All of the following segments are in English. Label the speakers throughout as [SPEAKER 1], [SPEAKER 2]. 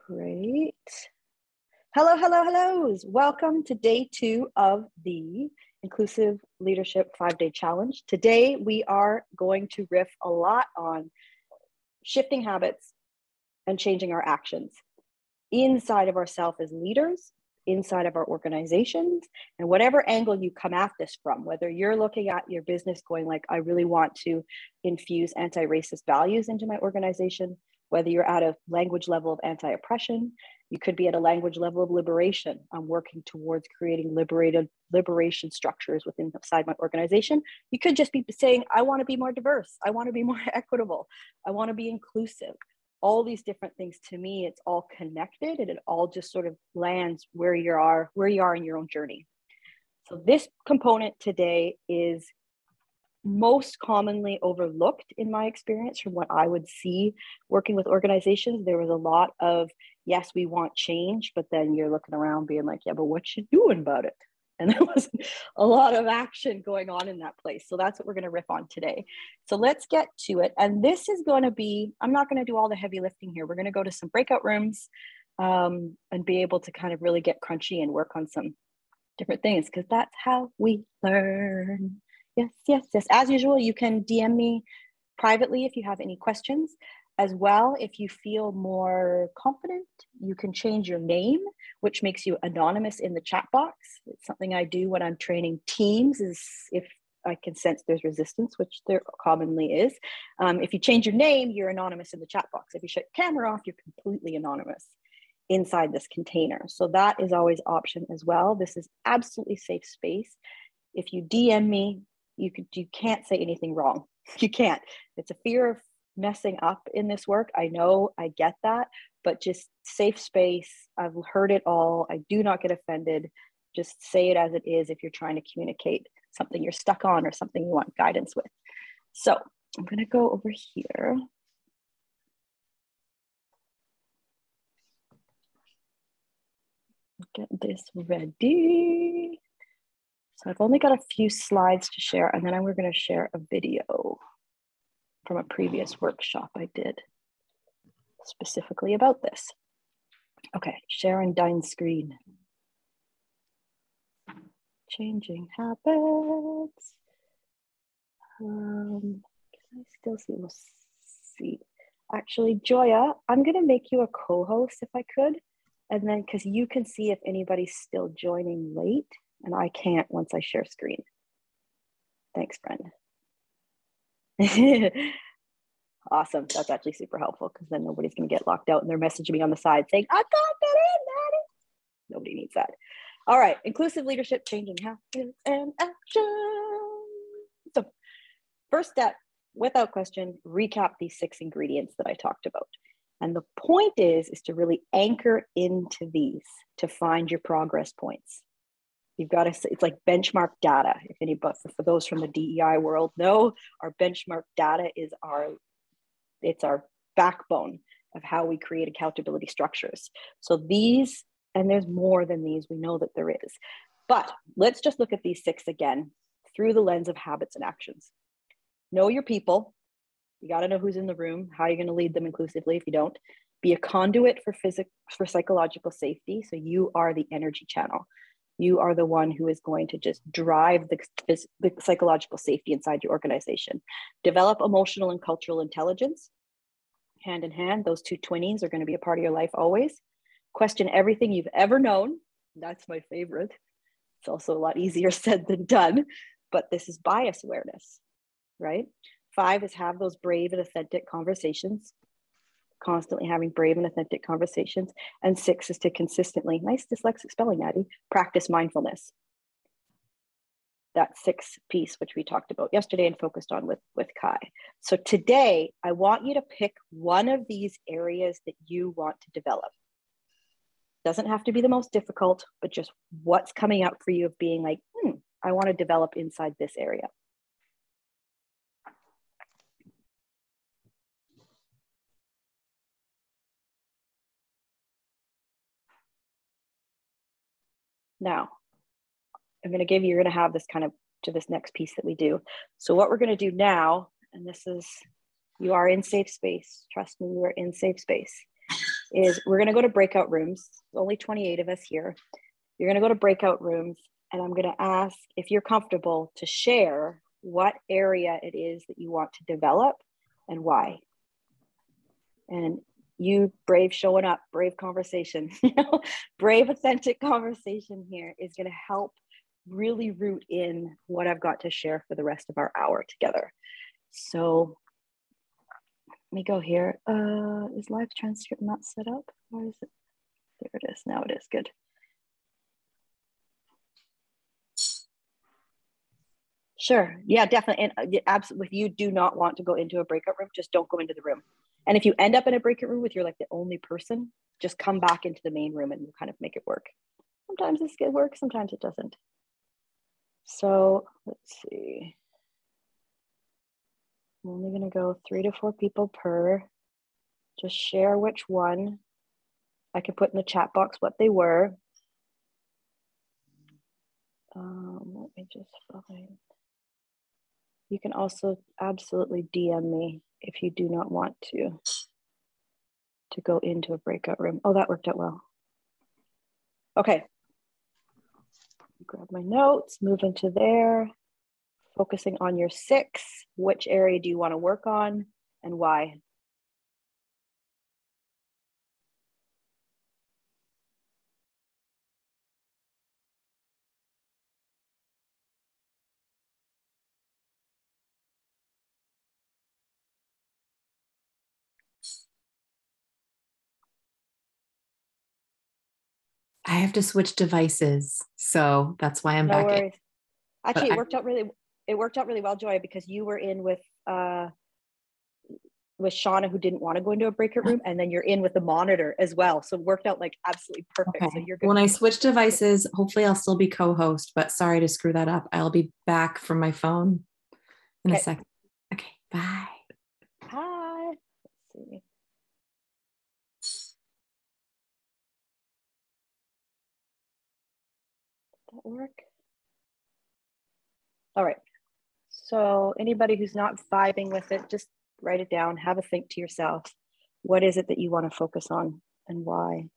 [SPEAKER 1] Great. Hello, hello, hellos. Welcome to day 2 of the Inclusive Leadership 5-Day Challenge. Today, we are going to riff a lot on shifting habits and changing our actions inside of ourselves as leaders, inside of our organizations, and whatever angle you come at this from, whether you're looking at your business going like, I really want to infuse anti-racist values into my organization, whether you're at a language level of anti-oppression, you could be at a language level of liberation. I'm working towards creating liberation structures inside my organization. You could just be saying, I want to be more diverse. I want to be more equitable. I want to be inclusive. All these different things, to me, it's all connected and it all just sort of lands where you are in your own journey. So this component today is most commonly overlooked in my experience from what I would see working with organizations. There was a lot of, yes, we want change, but then you're looking around being like, yeah, but what you doing about it? And there was a lot of action going on in that place. So that's what we're going to riff on today. So let's get to it. And this is going to be, I'm not going to do all the heavy lifting here. We're going to go to some breakout rooms and be able to kind of really get crunchy and work on some different things, because that's how we learn. Yes, yes, yes. As usual, you can DM me privately if you have any questions. As well, if you feel more confident, you can change your name, which makes you anonymous in the chat box. It's something I do when I'm training teams, is if I can sense there's resistance, which there commonly is. If you change your name, you're anonymous in the chat box. If you shut your camera off, you're completely anonymous inside this container. So that is always option as well. This is absolutely safe space. If you DM me, you can't say anything wrong. You can't. It's a fear of messing up in this work. I know, I get that, but just safe space. I've heard it all. I do not get offended. Just say it as it is if you're trying to communicate something you're stuck on or something you want guidance with. So I'm going to go over here. Get this ready. So I've only got a few slides to share, and then we're going to share a video from a previous workshop I did specifically about this. Okay, share and dine screen. Changing habits. Can I still see? We'll see. Actually, Joya, I'm going to make you a co-host if I could. And then, because you can see if anybody's still joining late, and I can't once I share screen. Thanks, friend. Awesome. That's actually super helpful, because then nobody's going to get locked out and they're messaging me on the side saying, I got that in, Maddie. Nobody needs that. All right. Inclusive leadership, changing habits and action. So first step, without question, recap these 6 ingredients that I talked about. And the point is to really anchor into these to find your progress points. You've got to, it's like benchmark data. If anybody, for those from the DEI world know, our benchmark data is it's our backbone of how we create accountability structures. So these, and there's more than these, we know that there is, but let's just look at these 6 again through the lens of habits and actions. Know your people. You got to know who's in the room, how you're going to lead them inclusively if you don't. Be a conduit for psychological safety. So you are the energy channel. You are the one who is going to just drive the psychological safety inside your organization. Develop emotional and cultural intelligence. Hand in hand, those 2 twinnies are going to be a part of your life always. Question everything you've ever known. That's my favorite. It's also a lot easier said than done, but this is bias awareness, right? 5 is have those brave and authentic conversations. Constantly having brave and authentic conversations. And 6 is to consistently, nice dyslexic spelling, Addie, practice mindfulness. That 6th piece, which we talked about yesterday and focused on with Kai. So today, I want you to pick one of these areas that you want to develop. Doesn't have to be the most difficult, but just what's coming up for you of being like, I want to develop inside this area. Now, I'm going to give you, you're going to have this kind of to this next piece that we do. So what we're going to do now, and this is, you are in safe space. Trust me, you are in safe space. is we're going to go to breakout rooms. There's only 28 of us here. You're going to go to breakout rooms, and I'm going to ask if you're comfortable to share what area it is that you want to develop and why. And you brave showing up, brave conversation, brave authentic conversation here is going to help really root in what I've got to share for the rest of our hour together. So let me go here. Is live transcript not set up? Where is it? There it is. Now it is. Good. Sure. Yeah, definitely. And absolutely, if you do not want to go into a breakout room, just don't go into the room. And if you end up in a breakout room with you're like the only person, just come back into the main room and we'll kind of make it work. Sometimes this could work, sometimes it doesn't. So let's see. I'm only going to go 3 to 4 people per. Just share which one. I can put in the chat box what they were. Let me just find. You can also absolutely DM me if you do not want to go into a breakout room. Oh, that worked out well. Okay. Grab my notes, move into there. Focusing on your 6. Which area do you want to work on and why?
[SPEAKER 2] I have to switch devices, so that's why I'm
[SPEAKER 1] No
[SPEAKER 2] back
[SPEAKER 1] worries.
[SPEAKER 2] in.
[SPEAKER 1] Actually, it worked out really well, Joy, because you were in with Shauna, who didn't want to go into a breakout room, and then you're in with the monitor as well. So it worked out like absolutely perfect.
[SPEAKER 2] Okay.
[SPEAKER 1] So you're good.
[SPEAKER 2] When I switch devices, hopefully I'll still be co-host, but sorry to screw that up. I'll be back from my phone in a second. Okay, bye.
[SPEAKER 1] Hi. Let's see. Did that work? All right. So anybody who's not vibing with it, just write it down, have a think to yourself. What is it that you want to focus on and why?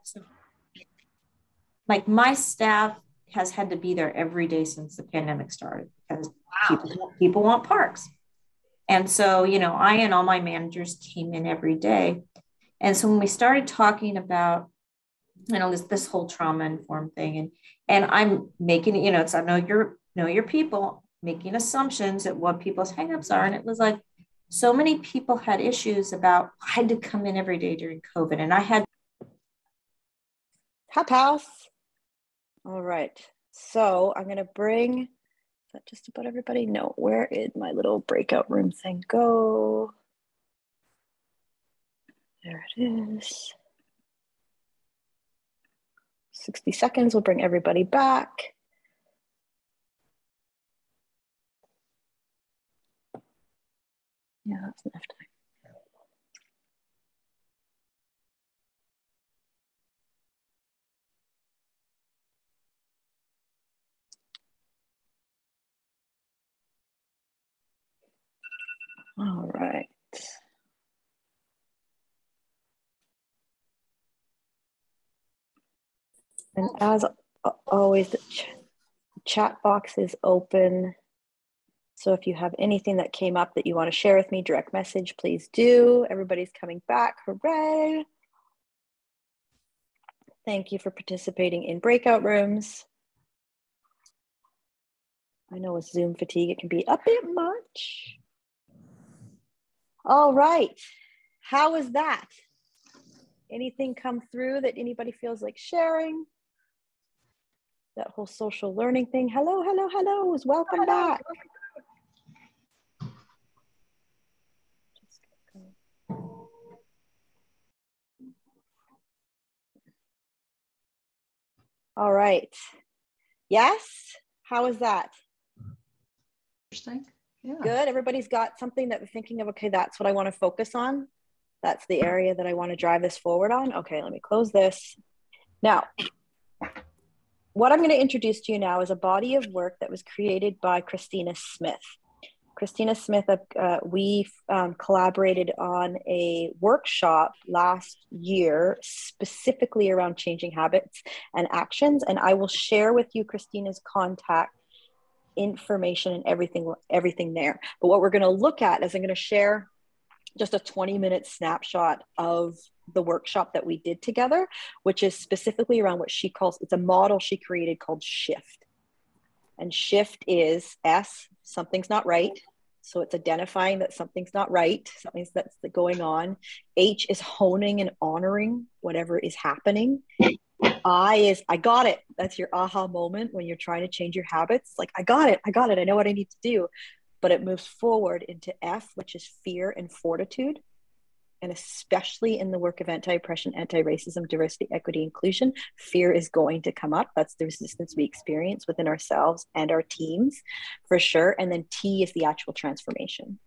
[SPEAKER 3] So, like my staff has had to be there every day since the pandemic started because people want parks. And so, you know, I and all my managers came in every day. And so when we started talking about, you know, this whole trauma informed thing, and I'm making, you know, it's I know your people, making assumptions at what people's hangups are. And it was like so many people had issues about I had to come in every day during COVID. And I had
[SPEAKER 1] Hop house. All right. So I'm going to bring, is that just about everybody? No, where did my little breakout room thing go? There it is. 60 seconds will bring everybody back. Yeah, that's enough time. All right. And as always, the chat box is open. So if you have anything that came up that you want to share with me, direct message, please do. Everybody's coming back. Hooray. Thank you for participating in breakout rooms. I know with Zoom fatigue, it can be a bit much. All right. How was that? Anything come through that anybody feels like sharing? That whole social learning thing. Hello, hello, hellos. Welcome back. All right. Yes. How is that?
[SPEAKER 2] Interesting. Yeah.
[SPEAKER 1] Good. Everybody's got something that they're thinking of. Okay, that's what I want to focus on. That's the area that I want to drive this forward on. Okay, let me close this. Now, what I'm going to introduce to you now is a body of work that was created by Christina Smith. Christina Smith, we collaborated on a workshop last year specifically around changing habits and actions. And I will share with you Christina's contact information and everything there. But what we're going to look at is I'm going to share just a 20-minute snapshot of the workshop that we did together, which is specifically around what she calls, it's a model she created called shift. And shift is S, something's not right. So it's identifying that something's not right, something's that's going on. H is honing and honoring whatever is happening. I is, I got it. That's your aha moment when you're trying to change your habits. Like, I got it. I know what I need to do. But it moves forward into F, which is fear and fortitude. And especially in the work of anti-oppression, anti-racism, diversity, equity, inclusion, fear is going to come up. That's the resistance we experience within ourselves and our teams, for sure. And then T is the actual transformation.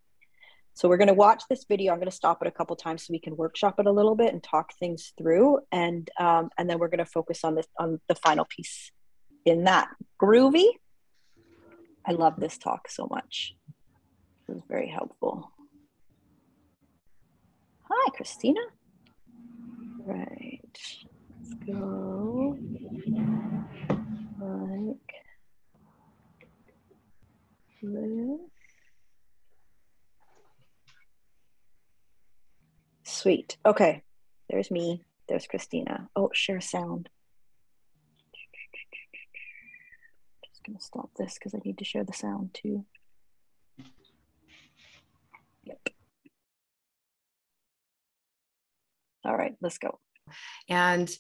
[SPEAKER 1] So we're going to watch this video. I'm going to stop it a couple times so we can workshop it a little bit and talk things through. And then we're going to focus on the final piece in that. Groovy? I love this talk so much. It was very helpful. Hi, Christina. Right. Let's go. Like this. Sweet. Okay. There's me. There's Christina. Oh, share sound. Just gonna stop this because I need to share the sound too. Yep. All right, let's go.
[SPEAKER 2] And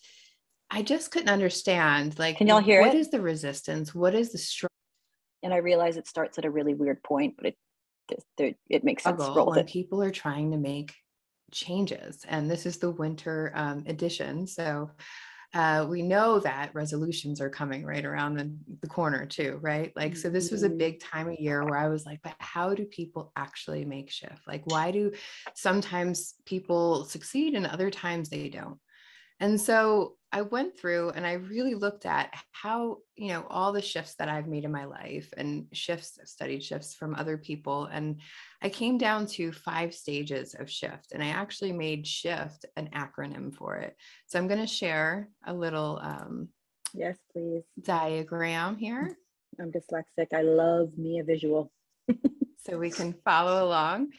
[SPEAKER 2] I just couldn't understand, like,
[SPEAKER 1] can y'all hear
[SPEAKER 2] what
[SPEAKER 1] it?
[SPEAKER 2] is the resistance? What is the struggle?
[SPEAKER 1] And I realize it starts at a really weird point, but it makes sense. Roll with
[SPEAKER 2] when
[SPEAKER 1] it.
[SPEAKER 2] People are trying to make changes, and this is the winter edition. So we know that resolutions are coming right around the corner too, right? Like, so this was a big time of year where I was like, but how do people actually make shift? Like, why do sometimes people succeed and other times they don't? And so I went through and I really looked at how, all the shifts that I've made in my life and shifts, I've studied shifts from other people. And I came down to 5 stages of shift. And I actually made shift an acronym for it. So I'm going to share a little
[SPEAKER 1] yes, please.
[SPEAKER 2] diagram here.
[SPEAKER 1] I'm dyslexic. I love me a visual.
[SPEAKER 2] So we can follow along.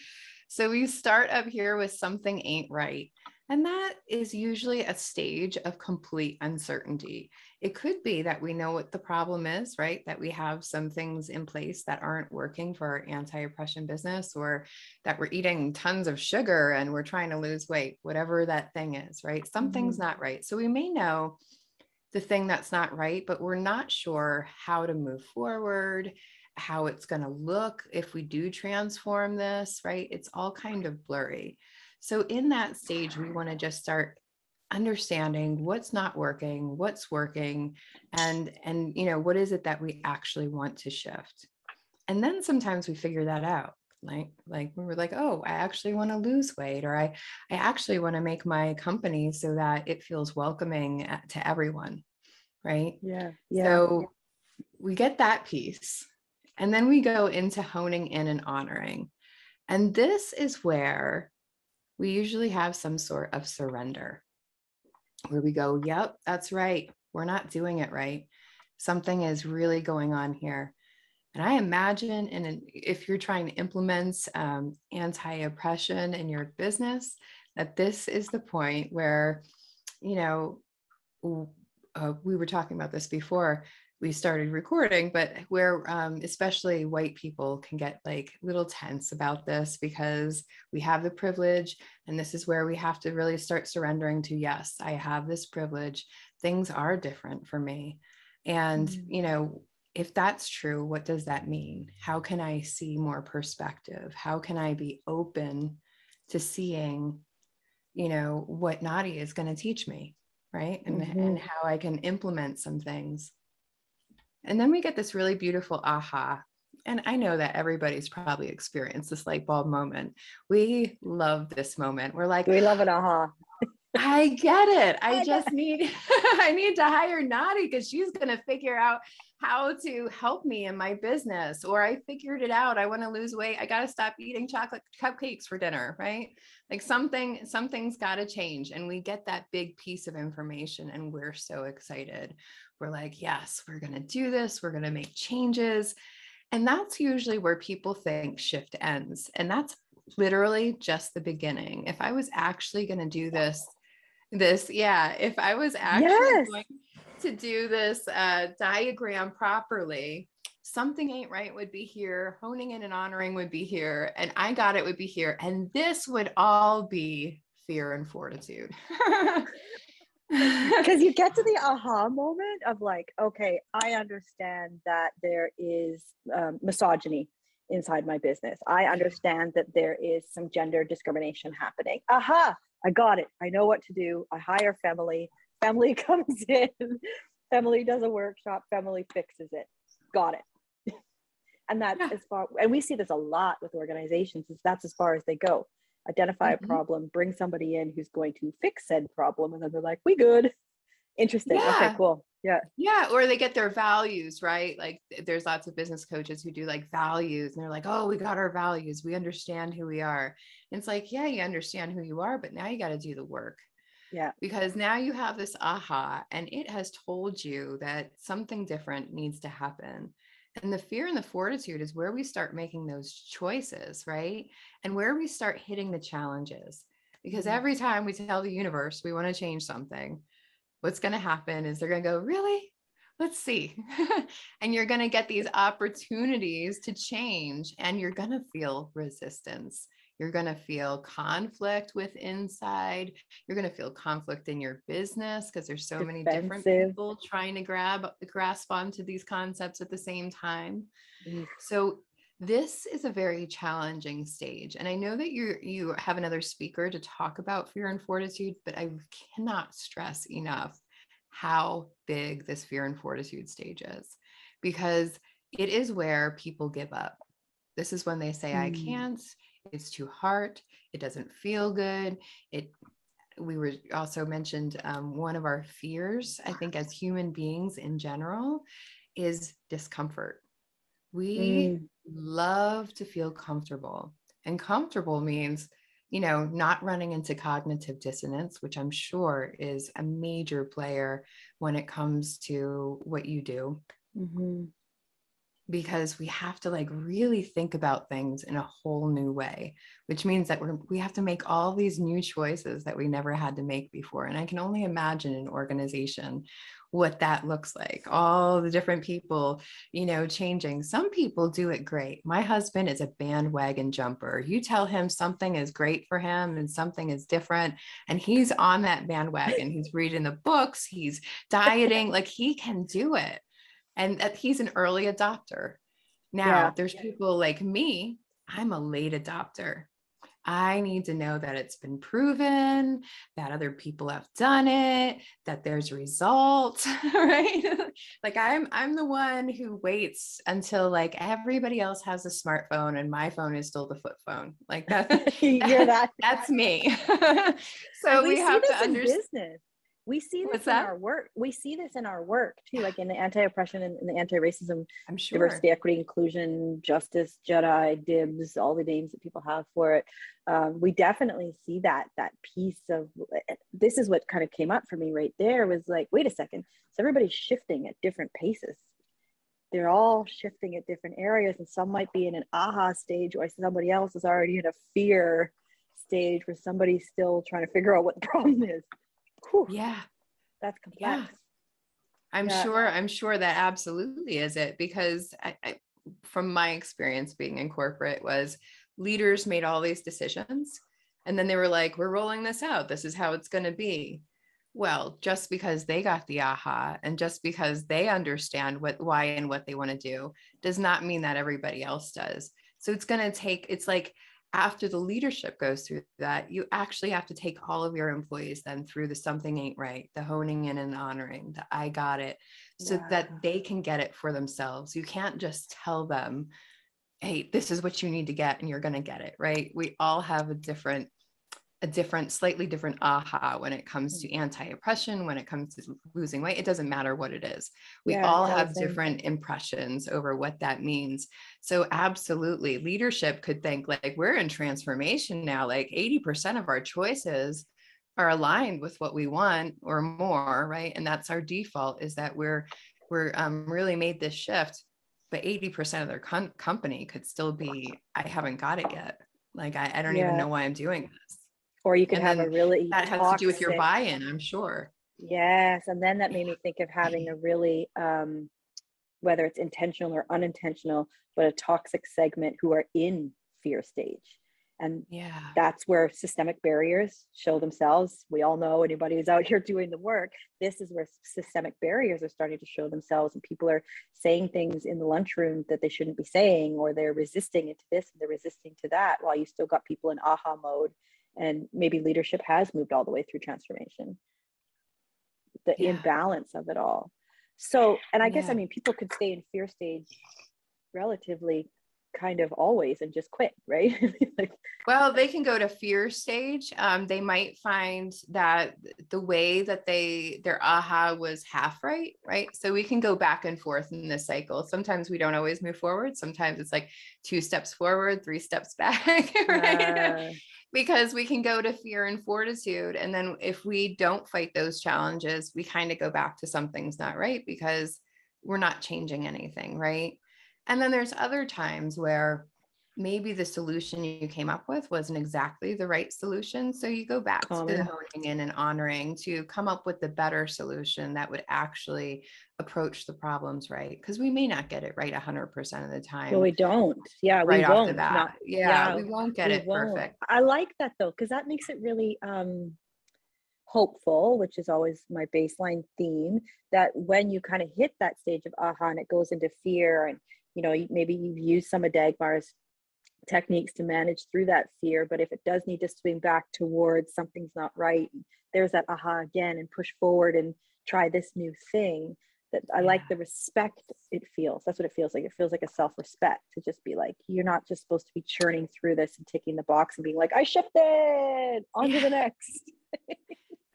[SPEAKER 2] So we start up here with something ain't right. And that is usually a stage of complete uncertainty. It could be that we know what the problem is, right? That we have some things in place that aren't working for our anti-oppression business, or that we're eating tons of sugar and we're trying to lose weight, whatever that thing is, right? Something's not right. So we may know the thing that's not right, but we're not sure how to move forward, how it's going to look if we do transform this, right? It's all kind of blurry. So in that stage, we want to just start understanding what's not working, what's working, and what is it that we actually want to shift. And then sometimes we figure that out. Like we were like, oh, I actually want to lose weight, or I actually want to make my company so that it feels welcoming to everyone, right?
[SPEAKER 1] Yeah.
[SPEAKER 2] So we get that piece. And then we go into honing in and honoring. And this is where we usually have some sort of surrender, where we go, yep, that's right. We're not doing it right. Something is really going on here. And I imagine, and if you're trying to implement anti-oppression in your business, that this is the point where, we were talking about this before we started recording, but where especially white people can get like little tense about this, because we have the privilege, and this is where we have to really start surrendering to, yes, I have this privilege. Things are different for me. And, if that's true, what does that mean? How can I see more perspective? How can I be open to seeing, what Nadia is going to teach me, right? And how I can implement some things. And then we get this really beautiful aha. And I know that everybody's probably experienced this light bulb moment. We love this moment. We're like,
[SPEAKER 1] we love an aha.
[SPEAKER 2] I get it. I just need, I need to hire Nadi because she's going to figure out how to help me in my business. Or I figured it out. I want to lose weight. I got to stop eating chocolate cupcakes for dinner, right? Like something's got to change. And we get that big piece of information and we're so excited. We're like, yes, we're going to do this. We're going to make changes. And that's usually where people think shift ends. And that's literally just the beginning. If I was actually going to do this, if I was actually going to do this diagram properly, something ain't right would be here, honing in and honoring would be here, and I got it would be here, and this would all be fear and fortitude.
[SPEAKER 1] Because you get to the aha moment of like, okay, I understand that there is misogyny inside my business. I understand that there is some gender discrimination happening. Aha, I got it. I know what to do. I hire Family. Family comes in. Family does a workshop. Family fixes it. Got it. And that's as far, and we see this a lot with organizations, is that's as far as they go. Identify a problem, bring somebody in who's going to fix said problem, and then they're like, we good. Interesting. Okay, cool.
[SPEAKER 2] Yeah. Or they get their values, right? Like there's lots of business coaches who do like values, and they're like, oh, we got our values. We understand who we are. And it's like, yeah, you understand who you are, but now you got to do the work.
[SPEAKER 1] Yeah.
[SPEAKER 2] Because now you have this aha, and it has told you that something different needs to happen. And the fear and the fortitude is where we start making those choices, right? And where we start hitting the challenges. Because every time we tell the universe we want to change something, what's going to happen is they're going to go, really? Let's see. And you're going to get these opportunities to change, and you're going to feel resistance. You're going to feel conflict with inside. You're going to feel conflict in your business because there's so many different people trying to grasp onto these concepts at the same time. So this is a very challenging stage. And I know that you have another speaker to talk about fear and fortitude, but I cannot stress enough how big this fear and fortitude stage is, because it is where people give up. This is when they say, I can't, it's too hard, it doesn't feel good, we were also mentioned, one of our fears, I think, as human beings in general, is discomfort. We love to feel comfortable, and comfortable means, not running into cognitive dissonance, which I'm sure is a major player when it comes to what you do.
[SPEAKER 1] Mm-hmm.
[SPEAKER 2] Because we have to really think about things in a whole new way, which means that we have to make all these new choices that we never had to make before. And I can only imagine an organization, what that looks like, all the different people, changing. Some people do it great. My husband is a bandwagon jumper. You tell him something is great for him and something is different, and he's on that bandwagon. He's reading the books, he's dieting, he can do it. And that he's an early adopter. Now, there's people like me, I'm a late adopter. I need to know that it's been proven, that other people have done it, that there's results, right? I'm the one who waits until everybody else has a smartphone and my phone is still the flip phone. That's me. So we have to understand.
[SPEAKER 1] We see this in our work. We see this in our work too, like in the anti-oppression and the anti-racism,
[SPEAKER 2] I'm sure.
[SPEAKER 1] Diversity, equity, inclusion, justice, Jedi, dibs, all the names that people have for it. We definitely see that piece of, this is what kind of came up for me right there, was wait a second. So everybody's shifting at different paces. They're all shifting at different areas, and some might be in an aha stage, or somebody else is already in a fear stage where somebody's still trying to figure out what the problem is. Whew.
[SPEAKER 2] Yeah,
[SPEAKER 1] that's complex.
[SPEAKER 2] Yeah. I'm sure that absolutely is it, because I from my experience being in corporate, was leaders made all these decisions and then they were like, we're rolling this out, this is how it's going to be. Well, just because they got the aha and just because they understand why and what they want to do does not mean that everybody else does. So it's going to take, it's after the leadership goes through that, you actually have to take all of your employees then through the something ain't right, the honing in and honoring, the I got it, so that they can get it for themselves. You can't just tell them, hey, this is what you need to get and you're going to get it, right? We all have a slightly different aha when it comes to anti-oppression, when it comes to losing weight. It doesn't matter what it is. We all have different impressions over what that means. So absolutely, leadership could think we're in transformation now, 80% of our choices are aligned with what we want or more, right? And that's our default, is that we're really made this shift, but 80% of their company could still be, I haven't got it yet. I don't even know why I'm doing this.
[SPEAKER 1] Or you could have a really
[SPEAKER 2] that has to do with your buy-in, I'm sure.
[SPEAKER 1] Yes. And then that made me think of having a really, whether it's intentional or unintentional, but a toxic segment who are in fear stage. And that's where systemic barriers show themselves. We all know, anybody who's out here doing the work, this is where systemic barriers are starting to show themselves, and people are saying things in the lunchroom that they shouldn't be saying, or they're resisting it to this and they're resisting to that, while you still got people in aha mode. And maybe leadership has moved all the way through transformation, the imbalance of it all. So, and I guess, I mean, people could stay in fear stage relatively kind of always and just quit, right?
[SPEAKER 2] Well, they can go to fear stage. They might find that the way that their aha was half right? So we can go back and forth in this cycle. Sometimes we don't always move forward. Sometimes it's 2 steps forward, 3 steps back, right? Because we can go to fear and fortitude. And then if we don't fight those challenges, we kind of go back to something's not right because we're not changing anything, right? And then there's other times where maybe the solution you came up with wasn't exactly the right solution. So you go back to the honing in and honoring to come up with the better solution that would actually approach the problems right. Because we may not get it right 100% of the time.
[SPEAKER 1] Well, we don't. Yeah,
[SPEAKER 2] right
[SPEAKER 1] we
[SPEAKER 2] off
[SPEAKER 1] won't.
[SPEAKER 2] the bat. We won't get it perfect.
[SPEAKER 1] I like that though, because that makes it really hopeful, which is always my baseline theme, that when you kind of hit that stage of aha and it goes into fear, and maybe you've used some of Dagmar's techniques to manage through that fear, but if it does need to swing back towards something's not right, there's that aha again, and push forward and try this new thing. That I like the respect it feels. That's what it feels like. It feels like a self-respect to just be you're not just supposed to be churning through this and ticking the box and being I shifted on to the next.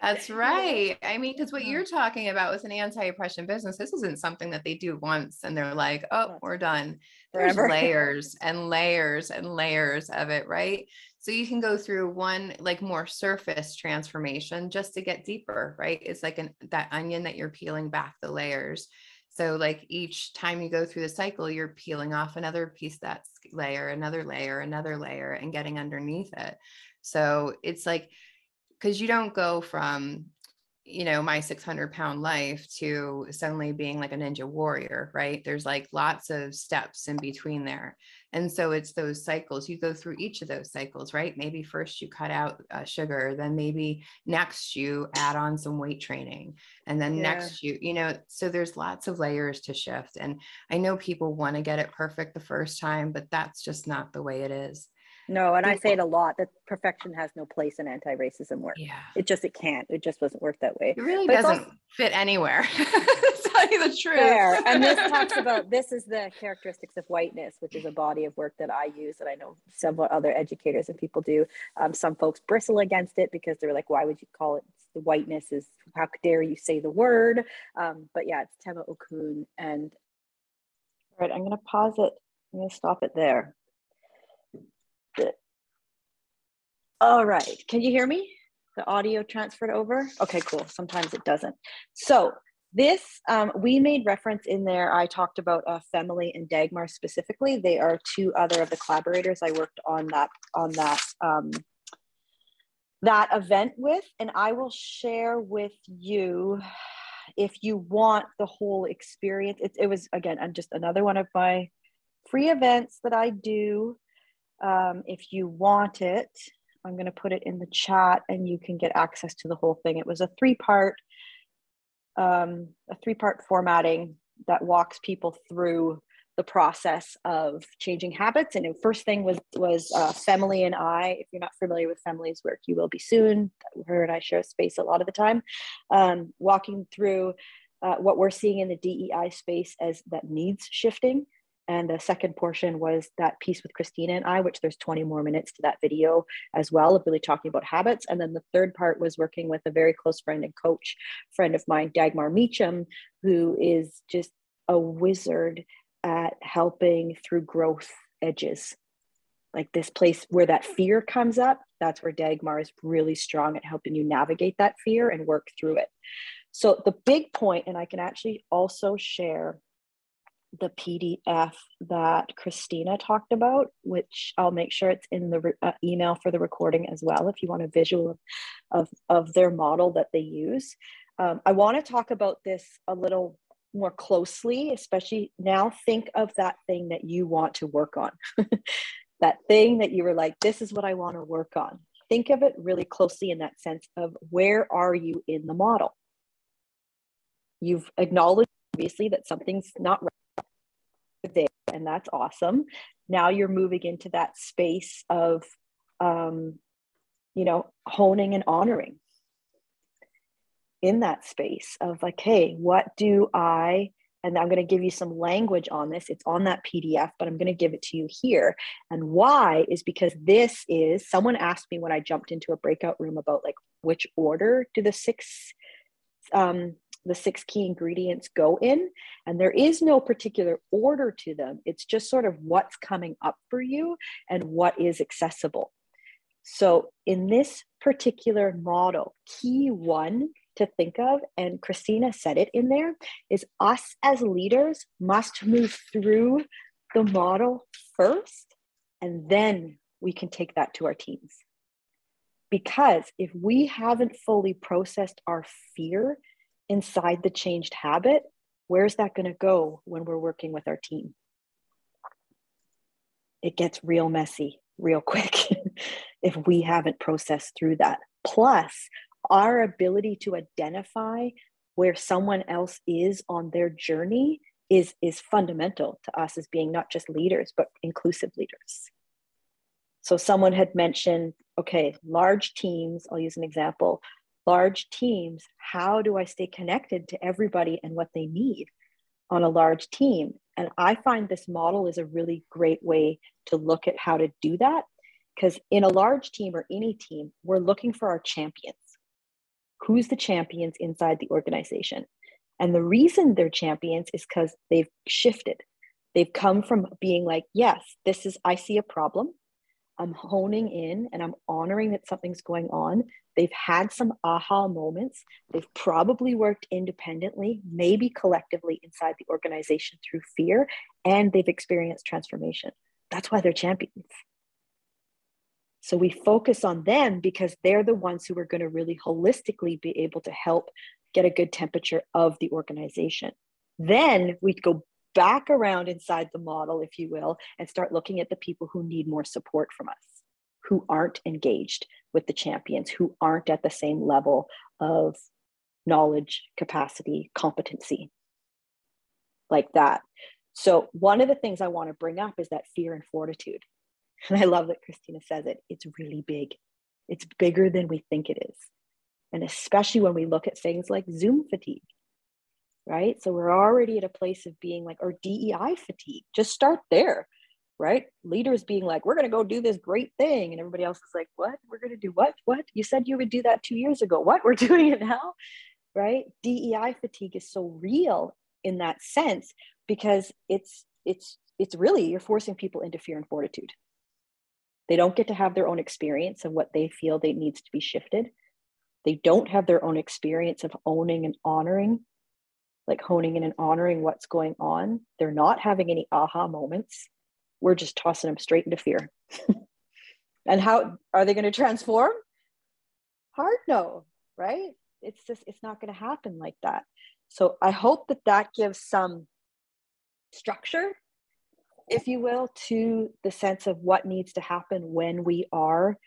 [SPEAKER 2] That's right. I mean, because what you're talking about with an anti-oppression business, this isn't something that they do once and they're like, oh, we're done. There's
[SPEAKER 1] Forever.
[SPEAKER 2] layers and layers and layers of it, right? So you can go through one like more surface transformation just to get deeper, right? It's like that onion that you're peeling back the layers. So like each time you go through the cycle, you're peeling off another piece, that's layer, another layer, and getting underneath it. So it's like, because you don't go from, my 600-pound life to suddenly being like a ninja warrior, right? There's like lots of steps in between there. And so it's those cycles. You go through each of those cycles, right? Maybe first you cut out sugar, then maybe next you add on some weight training. And then next so there's lots of layers to shift. And I know people want to get it perfect the first time, but that's just not the way it is.
[SPEAKER 1] No, and I say it a lot that perfection has no place in anti-racism work.
[SPEAKER 2] Yeah.
[SPEAKER 1] It can't. It just doesn't work that way.
[SPEAKER 2] It really doesn't fit anywhere. To tell you the truth.
[SPEAKER 1] Fair. And this talks about, this is the characteristics of whiteness, which is a body of work that I use, that I know several other educators and people do. Some folks bristle against it because they're like, why would you call it the whiteness? Is how dare you say the word? But yeah, it's Tema Okun. And all right, I'm going to pause it. I'm going to stop it there. All right, can you hear me? The audio transferred over? Okay, cool. Sometimes it doesn't. So this, we made reference in there. I talked about Femily and Dagmar specifically. They are two other of the collaborators I worked on that event with, and I will share with you if you want the whole experience. It was, again, just another one of my free events that I do. If you want it, I'm going to put it in the chat and you can get access to the whole thing. It was a three-part formatting that walks people through the process of changing habits. And the first thing was Femily and I. If you're not familiar with Femily's work, you will be soon. Her and I share space a lot of the time, walking through what we're seeing in the DEI space as that needs shifting. And the second portion was that piece with Christina and I, which there's 20 more minutes to that video as well, of really talking about habits. And then the third part was working with a very close friend and coach friend of mine, Dagmar Meacham, who is just a wizard at helping through growth edges. Like this place where that fear comes up, that's where Dagmar is really strong at helping you navigate that fear and work through it. So the big point, and I can actually also share the PDF that Christina talked about, which I'll make sure it's in the email for the recording as well, if you want a visual of their model that they use. I want to talk about this a little more closely, especially now. Think of that thing that you want to work on, that thing that you were like, this is what I want to work on. Think of it really closely in that sense of, where are you in the model? You've acknowledged obviously that something's not right there, and that's awesome. Now you're moving into that space of honing and honoring in that space of like, hey, what do I, and I'm going to give you some language on this. It's on that PDF, but I'm going to give it to you here. And why is because this is, someone asked me when I jumped into a breakout room about like, which order do the six key ingredients go in? And there is no particular order to them. It's just sort of what's coming up for you and what is accessible. So in this particular model, key one to think of, and Christina said it in there, is us as leaders must move through the model first, and then we can take that to our teams. Because if we haven't fully processed our fear inside the changed habit, where's that going to go when we're working with our team? It gets real messy real quick if we haven't processed through that. Plus, our ability to identify where someone else is on their journey is fundamental to us as being not just leaders, but inclusive leaders. So someone had mentioned, okay, large teams, I'll use an example. Large teams, how do I stay connected to everybody and what they need on a large team? And I find this model is a really great way to look at how to do that, because in a large team or any team, we're looking for our champions. Who's the champions inside the organization? And the reason they're champions is because they've shifted. They've come from being like, yes, I see a problem. I'm honing in and I'm honoring that something's going on. They've had some aha moments. They've probably worked independently, maybe collectively inside the organization through fear, and they've experienced transformation. That's why they're champions. So we focus on them because they're the ones who are going to really holistically be able to help get a good temperature of the organization. Then we go back around inside the model, if you will, and start looking at the people who need more support from us, who aren't engaged with the champions, who aren't at the same level of knowledge, capacity, competency, like that. So one of the things I want to bring up is that fear and fortitude. And I love that Christina says it. It's really big. It's bigger than we think it is. And especially when we look at things like Zoom fatigue, right? So we're already at a place of being like, or DEI fatigue. Just start there, right? Leaders being like, we're going to go do this great thing. And everybody else is like, what? We're going to do what? What? You said you would do that 2 years ago. What? We're doing it now, right? DEI fatigue is so real in that sense because it's really, you're forcing people into fear and fortitude. They don't get to have their own experience of what they feel they needs to be shifted. They don't have their own experience of owning and honoring, like honing in and honoring what's going on. They're not having any aha moments. We're just tossing them straight into fear. And how are they going to transform? Hard no, right? It's not going to happen like that. So I hope that gives some structure, if you will, to the sense of what needs to happen when we are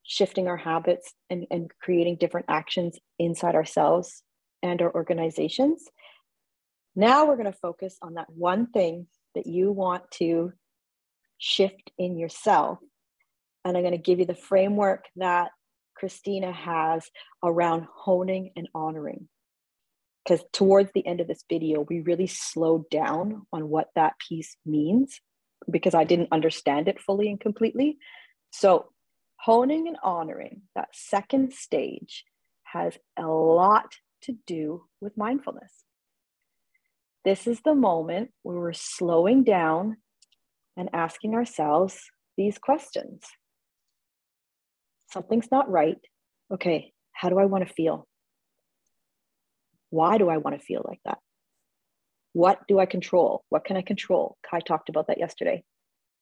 [SPEAKER 1] shifting our habits and creating different actions inside ourselves and our organizations. Now we're going to focus on that one thing that you want to shift in yourself. And I'm going to give you the framework that Christina has around honing and honoring. Because towards the end of this video, we really slowed down on what that piece means because I didn't understand it fully and completely. So honing and honoring, that second stage, has a lot to do with mindfulness. This is the moment where we're slowing down and asking ourselves these questions. Something's not right. Okay, how do I want to feel? Why do I want to feel like that? What do I control? What can I control? Kai talked about that yesterday,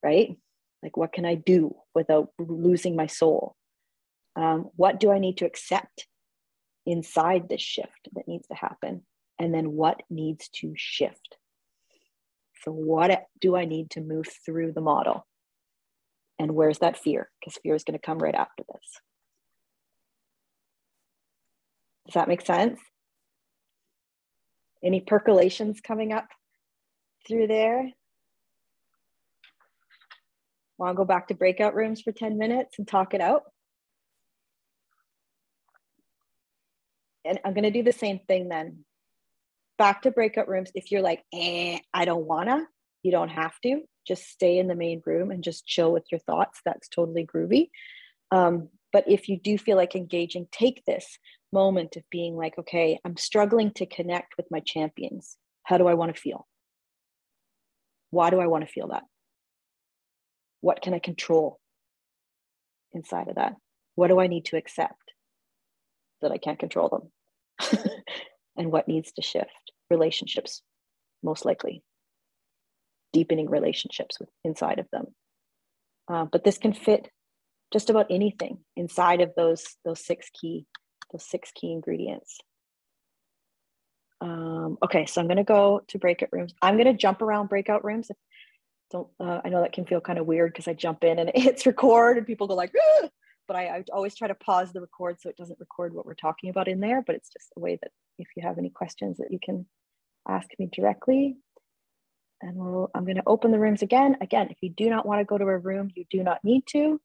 [SPEAKER 1] right? Like, what can I do without losing my soul? What do I need to accept inside this shift that needs to happen? And then what needs to shift? So what do I need to move through the model? And where's that fear? Because fear is going to come right after this. Does that make sense? Any percolations coming up through there? Want to go back to breakout rooms for 10 minutes and talk it out? And I'm going to do the same thing then. Back to breakout rooms. If you're like, I don't wanna, you don't have to. Just stay in the main room and just chill with your thoughts. That's totally groovy. But if you do feel like engaging, take this moment of being like, okay, I'm struggling to connect with my champions. How do I want to feel? Why do I want to feel that? What can I control inside of that? What do I need to accept that I can't control them? And what needs to shift? Relationships, most likely. Deepening relationships inside of them. But this can fit just about anything inside of those six key ingredients. Okay, so I'm going to go to breakout rooms. I'm going to jump around breakout rooms. I know that can feel kind of weird because I jump in and it hits record and people go like, ah! But I always try to pause the record so it doesn't record what we're talking about in there. But it's just a way that if you have any questions that you can ask me directly. And I'm going to open the rooms again. Again, if you do not want to go to a room, you do not need to.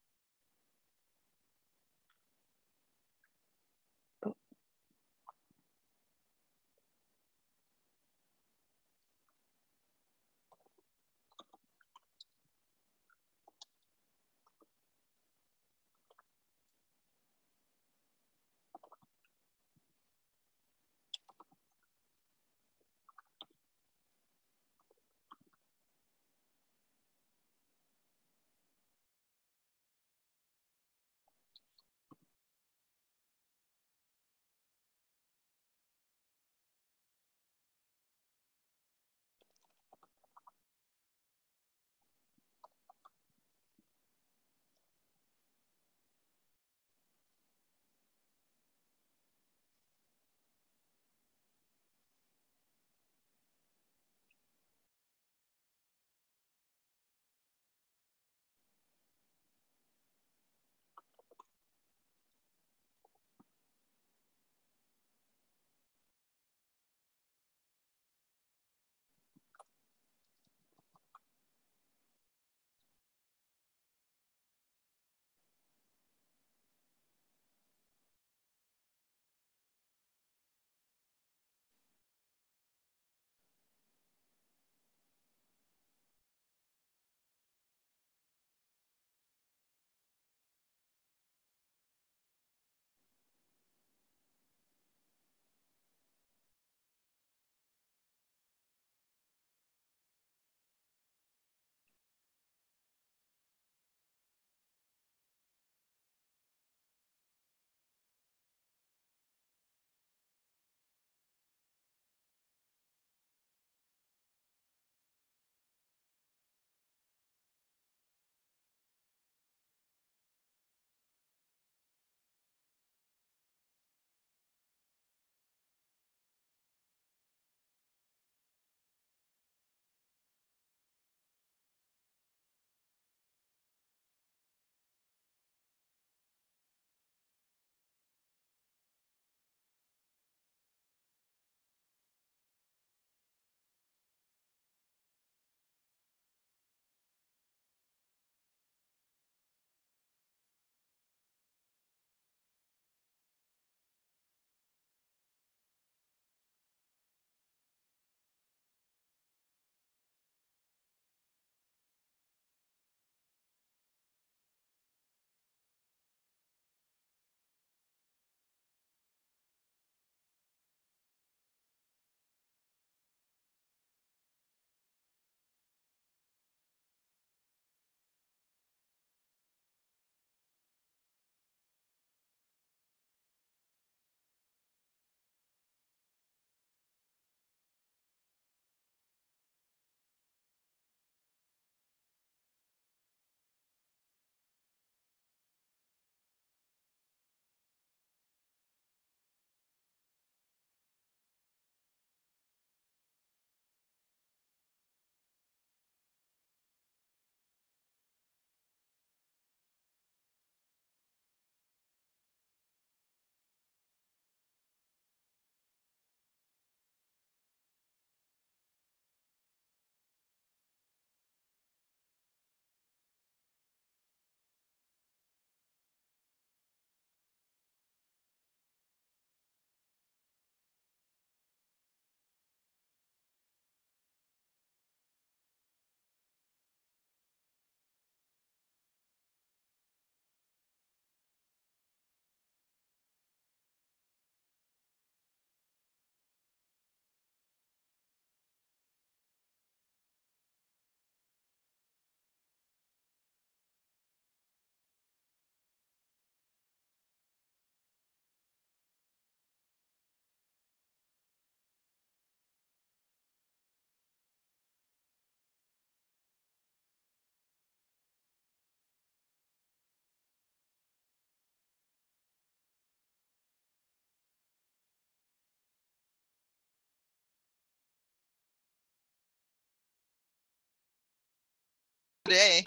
[SPEAKER 4] today.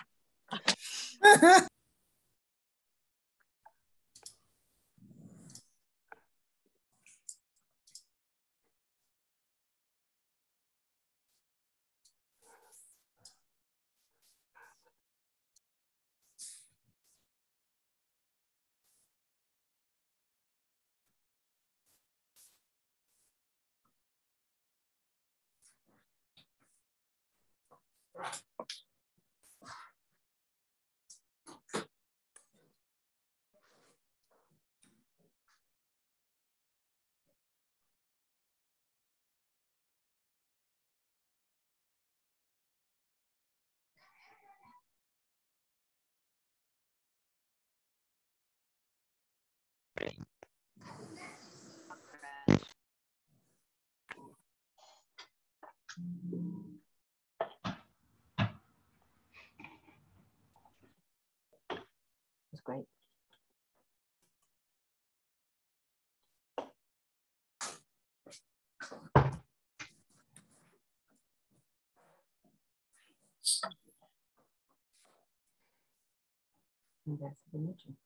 [SPEAKER 1] That's great. And that's the mission.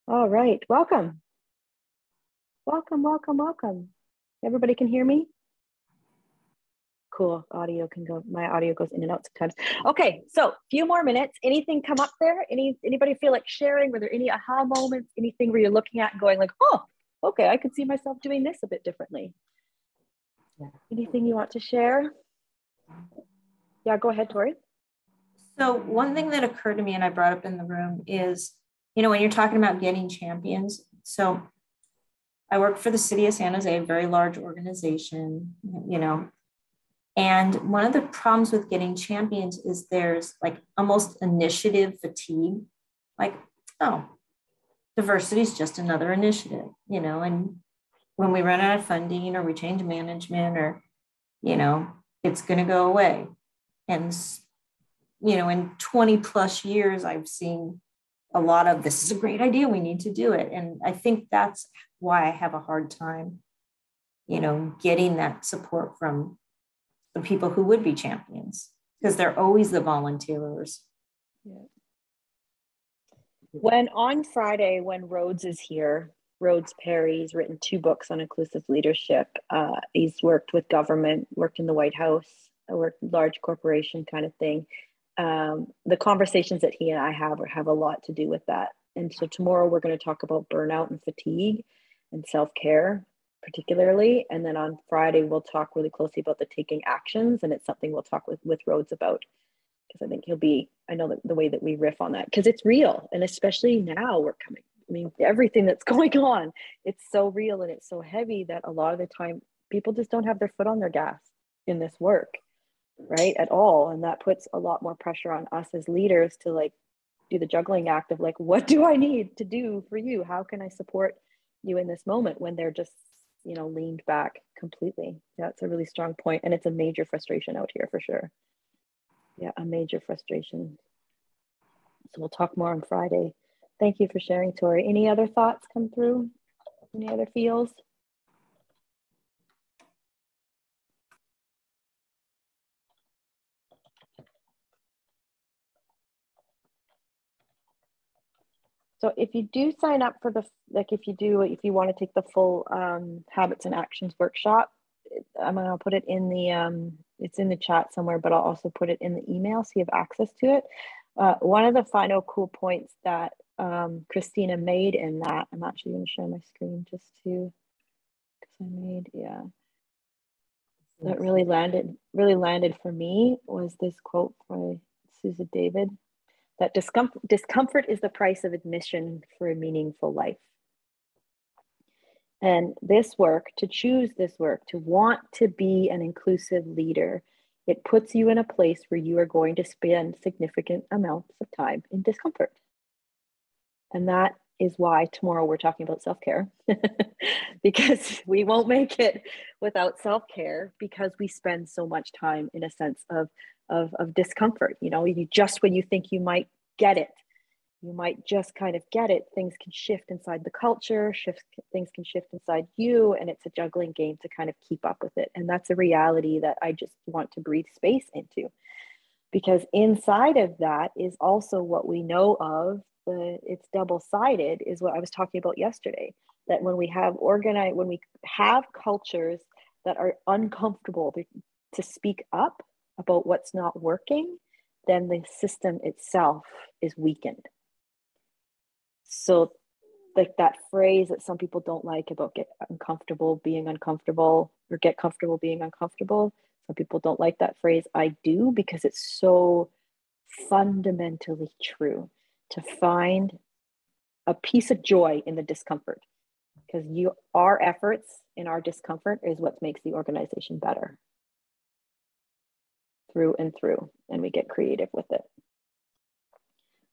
[SPEAKER 1] All right, welcome. Welcome, welcome, welcome. Everybody can hear me? Cool, audio can go, my audio goes in and out sometimes. Okay, so few more minutes. Anything come up there? Anybody feel like sharing? Were there any aha moments? Anything where you're looking at and going like, oh, okay, I could see myself doing this a bit differently. Yeah. Anything you want to share? Yeah, go ahead, Tori.
[SPEAKER 3] So one thing that occurred to me and I brought up in the room is, you know, when you're talking about getting champions. So I work for the city of San Jose, a very large organization, you know, and one of the problems with getting champions is there's like almost initiative fatigue. Like, oh, diversity is just another initiative, you know, and when we run out of funding or we change management or, you know, it's going to go away. And, you know, in 20 plus years, I've seen a lot of this is a great idea. We need to do it. And I think that's why I have a hard time, you know, getting that support from the people who would be champions, because they're always the volunteers.
[SPEAKER 1] Yeah. When on Friday, when Rhodes is here, Rhodes Perry's written 2 books on inclusive leadership. He's worked with government, worked in the White House, worked large corporation kind of thing. The conversations that he and I have a lot to do with that. And so tomorrow we're going to talk about burnout and fatigue and self-care particularly. And then on Friday, we'll talk really closely about the taking actions. And it's something we'll talk with Rhodes about, because I think I know that the way that we riff on that, because it's real. And especially now everything that's going on, it's so real and it's so heavy that a lot of the time people just don't have their foot on their gas in this work, right, at all. And that puts a lot more pressure on us as leaders to like do the juggling act of like, what do I need to do for you? How can I support you in this moment when they're just, you know, leaned back completely? That's a really strong point. And it's a major frustration out here for sure. Yeah, a major frustration. So we'll talk more on Friday. Thank you for sharing, Tori. Any other thoughts come through? Any other feels? So if you do sign up for if you want to take the full habits and actions workshop, I'm going to put it in the, it's in the chat somewhere, but I'll also put it in the email so you have access to it. One of the final cool points that Christina made in that, I'm actually going to share my screen just to, that really landed for me, was this quote by Susan David, that discomfort is the price of admission for a meaningful life. And this work, to choose this work, to want to be an inclusive leader, it puts you in a place where you are going to spend significant amounts of time in discomfort. And that is why tomorrow we're talking about self-care, because we won't make it without self-care, because we spend so much time in a sense of discomfort. You know, when you think you might get it, You might just kind of get it. Things can shift inside the culture, things can shift inside you, and it's a juggling game to kind of keep up with it. And that's a reality that I just want to breathe space into, because inside of that is also what we know of. It's double-sided, is what I was talking about yesterday, that when we have cultures that are uncomfortable to speak up about what's not working, then the system itself is weakened. So like that phrase that some people don't like about get comfortable being uncomfortable, or get comfortable being uncomfortable. Some people don't like that phrase. I do, because it's so fundamentally true, to find a piece of joy in the discomfort, because our efforts in our discomfort is what makes the organization better through and through, and we get creative with it.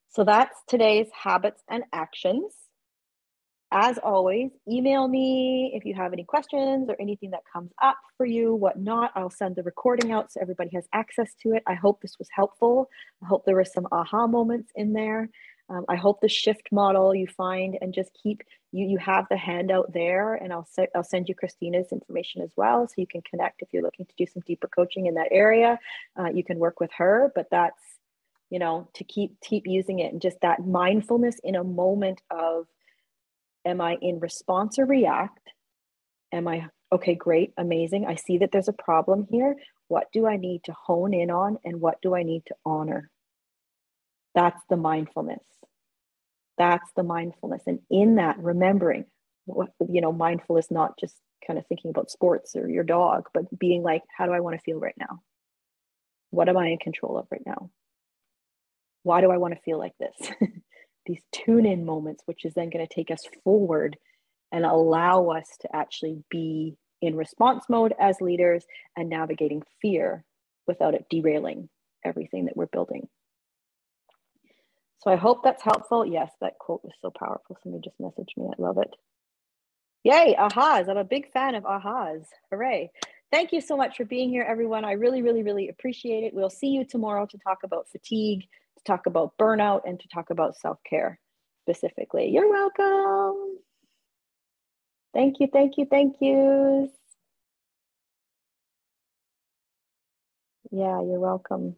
[SPEAKER 1] So that's today's habits and actions. As always, email me if you have any questions or anything that comes up for you, whatnot. I'll send the recording out so everybody has access to it. I hope this was helpful. I hope there were some aha moments in there. I hope the shift model you find, and just keep, you have the handout there, and I'll send you Christina's information as well, so you can connect if you're looking to do some deeper coaching in that area. You can work with her, but that's, to keep using it, and just that mindfulness in a moment of, am I in response or react? Am I, okay, great, amazing. I see that there's a problem here. What do I need to hone in on, and what do I need to honor? That's the mindfulness. That's the mindfulness. And in that, remembering, mindful is not just kind of thinking about sports or your dog, but being like, how do I want to feel right now? What am I in control of right now? Why do I want to feel like this? These tune-in moments, which is then going to take us forward and allow us to actually be in response mode as leaders and navigating fear without it derailing everything that we're building. So I hope that's helpful. Yes, that quote was so powerful. Somebody just messaged me. I love it. Yay, ahas. I'm a big fan of ahas. Hooray. Thank you so much for being here, everyone. I really, really, really appreciate it. We'll see you tomorrow to talk about fatigue, to talk about burnout, and to talk about self-care specifically. You're welcome. Thank you, thank you, thank you. Yeah, you're welcome.